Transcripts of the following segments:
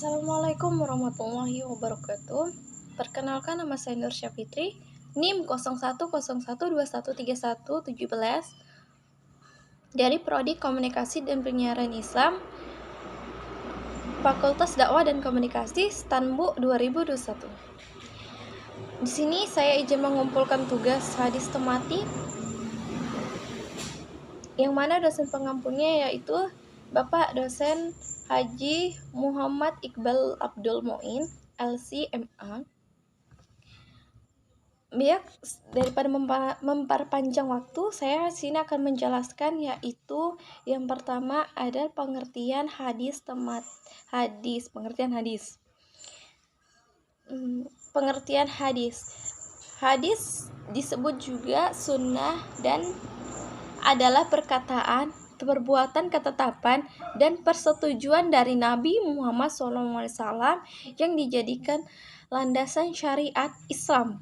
Assalamualaikum warahmatullahi wabarakatuh. Perkenalkan, nama saya Nur Syafitri, NIM 0101213117 dari Prodi Komunikasi dan Penyiaran Islam, Fakultas Dakwah dan Komunikasi, Stanbu 2021. Di sini saya izin mengumpulkan tugas hadis tematik yang mana dosen pengampunnya yaitu Bapak Dosen Haji Muhammad Iqbal Abdul Muin, LC/MA. Biar daripada memperpanjang waktu, saya sini akan menjelaskan, yaitu yang pertama ada pengertian hadis pengertian hadis. Pengertian hadis. Hadis disebut juga sunnah dan adalah perkataan, perbuatan, ketetapan, dan persetujuan dari Nabi Muhammad SAW yang dijadikan landasan syariat Islam.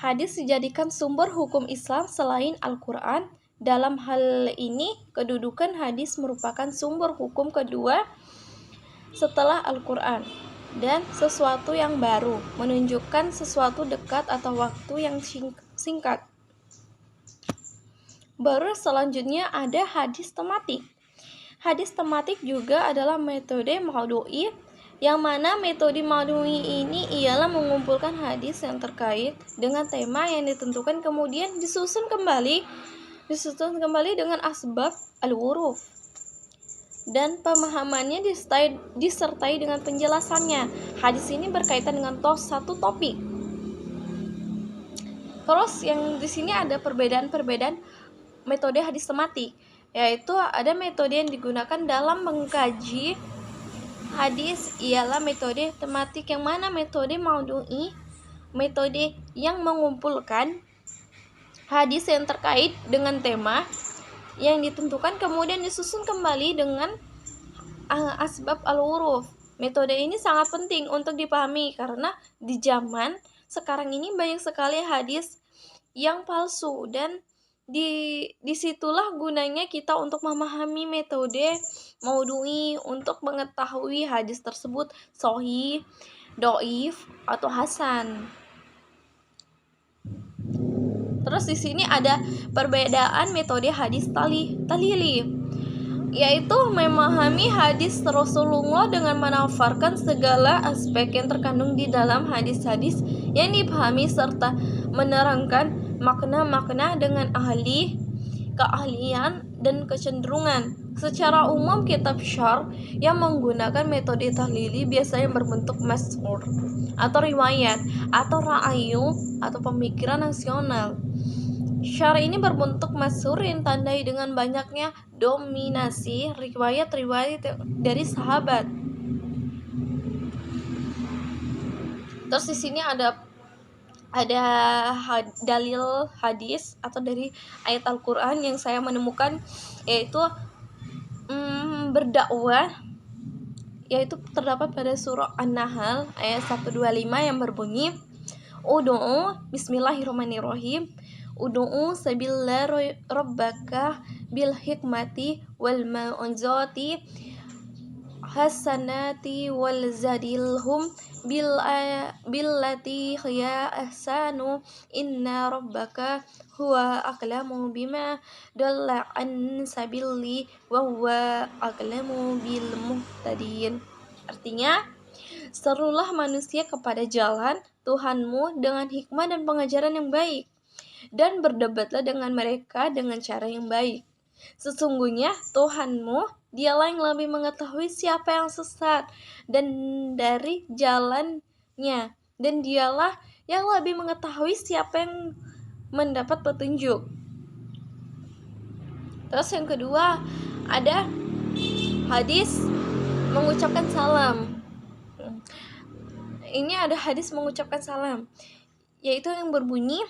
Hadis dijadikan sumber hukum Islam selain Al-Quran. Dalam hal ini, kedudukan hadis merupakan sumber hukum kedua setelah Al-Quran dan sesuatu yang baru, menunjukkan sesuatu dekat atau waktu yang singkat. Baru selanjutnya ada hadis tematik. Hadis tematik juga adalah metode maudu'i, yang mana metode maudu'i ini ialah mengumpulkan hadis yang terkait dengan tema yang ditentukan, kemudian disusun kembali dengan asbab al-wuruf dan pemahamannya disertai dengan penjelasannya. Hadis ini berkaitan dengan satu topik. Terus yang di sini ada perbedaan metode hadis tematik, yaitu ada metode yang digunakan dalam mengkaji hadis ialah metode tematik, yang mana metode maudu'i, metode yang mengumpulkan hadis yang terkait dengan tema yang ditentukan, kemudian disusun kembali dengan asbab al-wuruf. Metode ini sangat penting untuk dipahami karena di zaman sekarang ini banyak sekali hadis yang palsu, dan disitulah gunanya kita untuk memahami metode maudu'i untuk mengetahui hadis tersebut sahih, dhaif, atau hasan. Terus di sini ada perbedaan metode hadis talili, yaitu memahami hadis Rasulullah dengan menafarkan segala aspek yang terkandung di dalam hadis-hadis yang dipahami serta menerangkan makna-makna dengan keahlian dan kecenderungan. Secara umum, kitab syarh yang menggunakan metode tahlili biasanya berbentuk masyhur atau riwayat atau ra'ayu atau pemikiran nasional. Syarh ini berbentuk masyhur yang tandai dengan banyaknya dominasi riwayat-riwayat dari sahabat. Terus di sini ada dalil hadis atau dari ayat Al-Quran yang saya menemukan, yaitu berdakwah, yaitu terdapat pada surah An-Nahl ayat 125 yang berbunyi, Udu'u bismillahirrahmanirrahim, Udu'u sabila rabbaka bil hikmati wal mau'izati hasanati wal zadilhum billati hiya ahsanu inna rabbaka huwa aqlamu bima dalla an sabili wa huwa aqlamu bil muhtadin. Artinya, serulah manusia kepada jalan Tuhanmu dengan hikmah dan pengajaran yang baik, dan berdebatlah dengan mereka dengan cara yang baik. Sesungguhnya Tuhanmu, Dialah yang lebih mengetahui siapa yang sesat dan dari jalannya, dan Dialah yang lebih mengetahui siapa yang mendapat petunjuk. Terus yang kedua ada hadis mengucapkan salam. Ini ada hadis mengucapkan salam, yaitu yang berbunyi,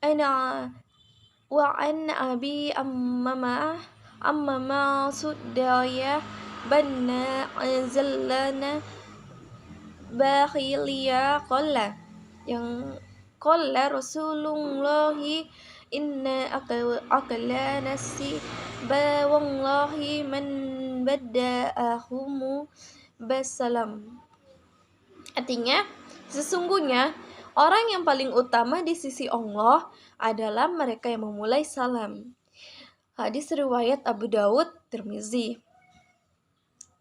Ana wa an abi amma sudaya banna zallana bakhiliya qalla, yang qalla rasulullahi inna aqla nasi ba wallahi man man badda'ahum basalam. Artinya, sesungguhnya orang yang paling utama di sisi Allah adalah mereka yang memulai salam. Hadis riwayat Abu Daud, Tirmizi.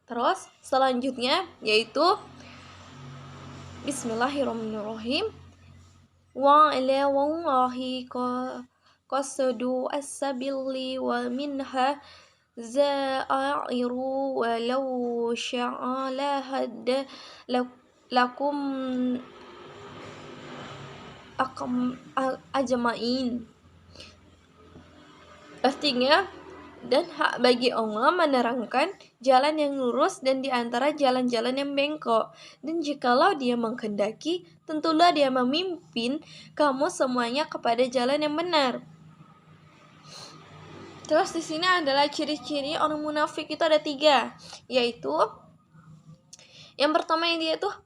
Terus selanjutnya yaitu Bismillahirrahmanirrahim. Wa ala wallahi qasadu as-sabili wa minha za'iru walau sya'ala hadda lakum ajma'in. Artinya, dan hak bagi Allah menerangkan jalan yang lurus dan di antara jalan-jalan yang bengkok. Dan jikalau Dia menghendaki, tentulah Dia memimpin kamu semuanya kepada jalan yang benar. Terus di sini adalah ciri-ciri orang munafik itu ada 3, yaitu yang pertama yang dia tuh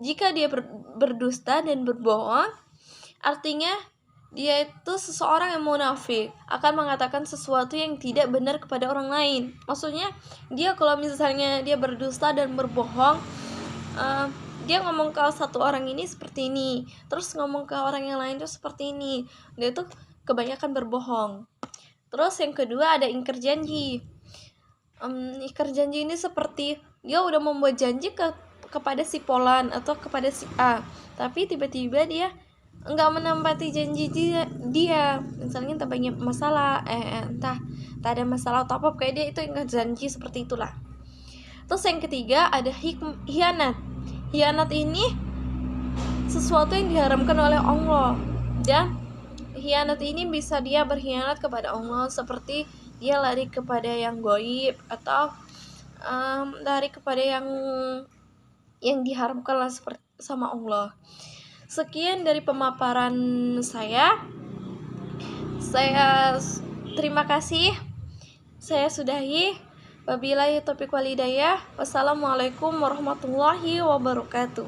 jika dia berdusta dan berbohong, artinya dia itu seseorang yang munafik, akan mengatakan sesuatu yang tidak benar kepada orang lain. Maksudnya dia kalau misalnya dia berdusta dan berbohong, dia ngomong ke satu orang ini seperti ini, terus ngomong ke orang yang lain tuh seperti ini. Dia tuh kebanyakan berbohong. Terus yang kedua ada ingkar janji. Ingkar janji ini seperti dia udah membuat janji kepada si Polan atau kepada si A, tapi tiba-tiba dia enggak menempati janji dia. Misalnya entah banyak masalah, entah tak ada masalah atau apa, kayak dia itu ingkar janji seperti itulah. Terus yang ketiga ada hianat. Hianat ini sesuatu yang diharamkan oleh Allah, dan hianat ini bisa dia berkhianat kepada Allah, seperti dia lari kepada yang gaib atau lari kepada yang diharamkan lah seperti sama Allah. Sekian dari pemaparan saya terima kasih. Saya sudahi. Wabillahi taufiq wal hidayah. Wassalamualaikum warahmatullahi wabarakatuh.